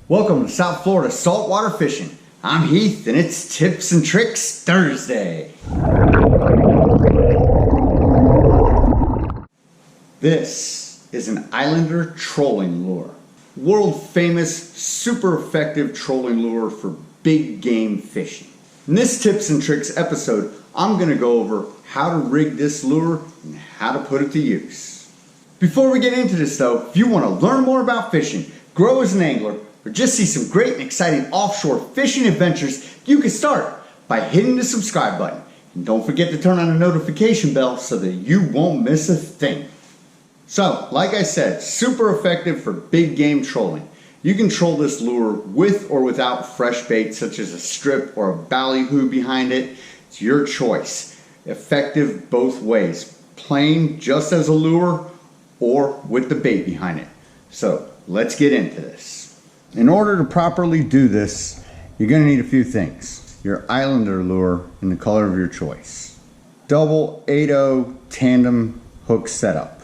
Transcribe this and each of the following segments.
Welcome to South Florida saltwater fishing. I'm Heath and it's Tips and Tricks Thursday. This is an Islander trolling lure. World famous, super effective trolling lure for big game fishing. In this Tips and Tricks episode, I'm going to go over how to rig this lure and how to put it to use. Before we get into this though, if you want to learn more about fishing, grow as an angler, or just see some great and exciting offshore fishing adventures, you can start by hitting the subscribe button. And don't forget to turn on the notification bell so that you won't miss a thing. So, like I said, super effective for big game trolling. You can troll this lure with or without fresh bait such as a strip or a ballyhoo behind it. It's your choice. Effective both ways. Plain just as a lure or with the bait behind it. So, let's get into this. In order to properly do this, you're going to need a few things. Your Islander lure in the color of your choice. Double 8/0 tandem hook setup.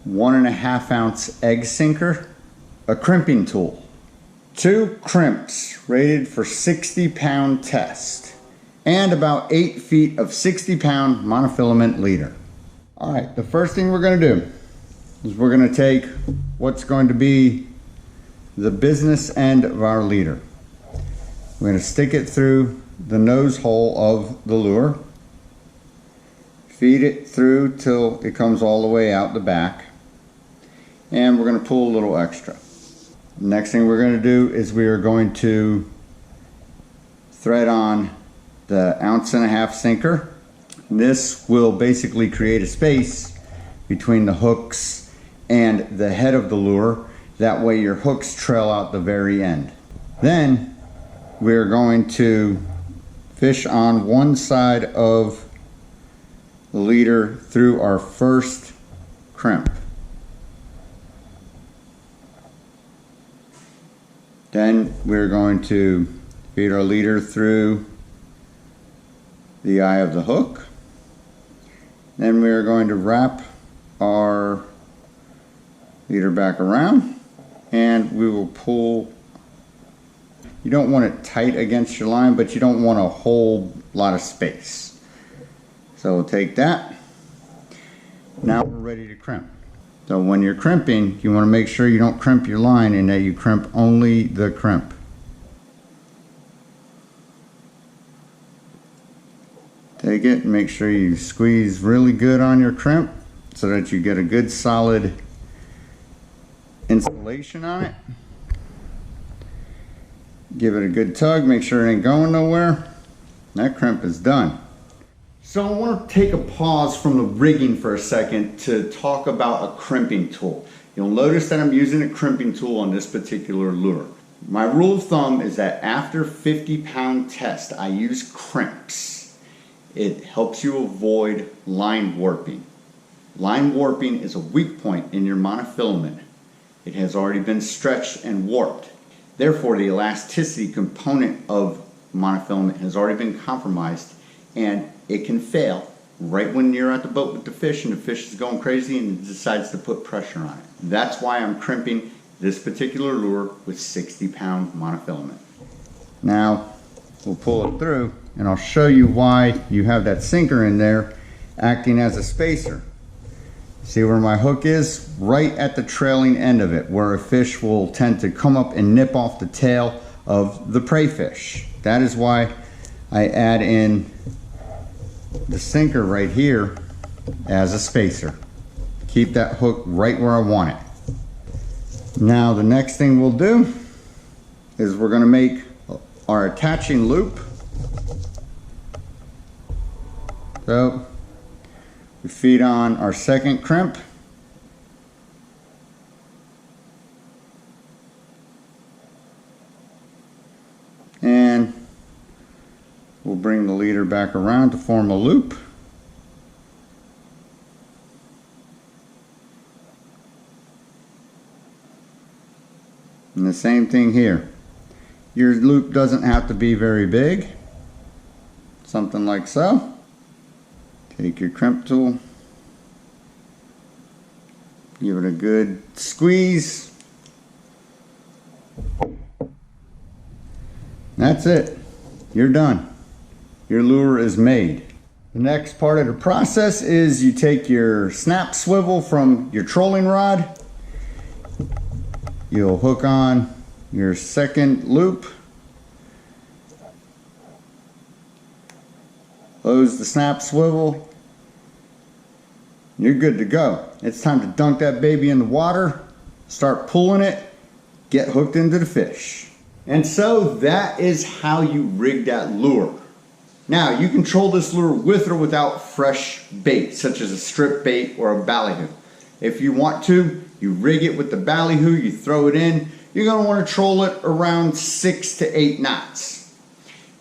1.5 ounce egg sinker. A crimping tool. 2 crimps rated for 60-pound test. And about 8 feet of 60-pound monofilament leader. Alright, the first thing we're going to do is we're going to take what's going to be the business end of our leader. We're going to stick it through the nose hole of the lure, feed it through till it comes all the way out the back, and we're going to pull a little extra. Next thing we're going to do is we are going to thread on the 1.5 ounce sinker. This will basically create a space between the hooks and the head of the lure. That way your hooks trail out the very end. Then we're going to fish on one side of the leader through our first crimp. Then we're going to feed our leader through the eye of the hook. Then we're going to wrap our leader back around. And we will pull. You don't want it tight against your line, but you don't want a whole lot of space. So we'll take that. Now we're ready to crimp. So when you're crimping, you want to make sure you don't crimp your line and that you crimp only the crimp. Take it and make sure you squeeze really good on your crimp so that you get a good solid installation on it. Give it a good tug, make sure it ain't going nowhere. That crimp is done. So I want to take a pause from the rigging for a second to talk about a crimping tool. You'll notice that I'm using a crimping tool on this particular lure. My rule of thumb is that after 50-pound test, I use crimps. It helps you avoid line warping. Line warping is a weak point in your monofilament. It has already been stretched and warped. Therefore, the elasticity component of monofilament has already been compromised and it can fail right when you're at the boat with the fish and the fish is going crazy and it decides to put pressure on it. That's why I'm crimping this particular lure with 60-pound monofilament. Now, we'll pull it through and I'll show you why you have that sinker in there acting as a spacer. See where my hook is? Right at the trailing end of it, where a fish will tend to come up and nip off the tail of the prey fish. That is why I add in the sinker right here as a spacer. Keep that hook right where I want it. Now the next thing we'll do is we're going to make our attaching loop. So we feed on our second crimp. And we'll bring the leader back around to form a loop. And the same thing here. Your loop doesn't have to be very big. Something like so. Take your crimp tool, give it a good squeeze, That's it. You're done. Your lure is made. The next part of the process is you take your snap swivel from your trolling rod. You'll hook on your second loop. Close the snap swivel. You're good to go. It's time to dunk that baby in the water, start pulling it, get hooked into the fish. And so that is how you rig that lure. Now you control this lure with or without fresh bait, such as a strip bait or a ballyhoo. If you want to, you rig it with the ballyhoo, you throw it in. You're going to want to troll it around 6 to 8 knots.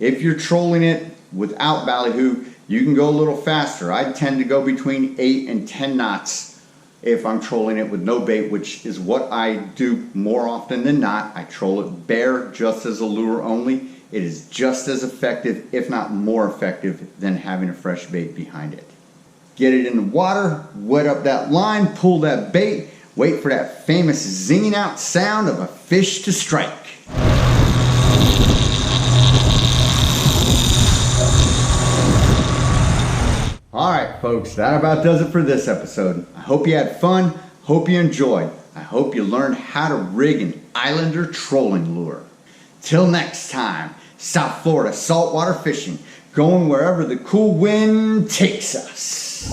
If you're trolling it without ballyhoo, you can go a little faster. I tend to go between 8 and 10 knots if I'm trolling it with no bait, which is what I do more often than not. I troll it bare just as a lure only. It is just as effective, if not more effective, than having a fresh bait behind it. Get it in the water, wet up that line, pull that bait, wait for that famous zinging out sound of a fish to strike. Alright folks, that about does it for this episode. I hope you had fun, hope you enjoyed. I hope you learned how to rig an Islander trolling lure. Till next time, South Florida saltwater fishing, going wherever the cool wind takes us.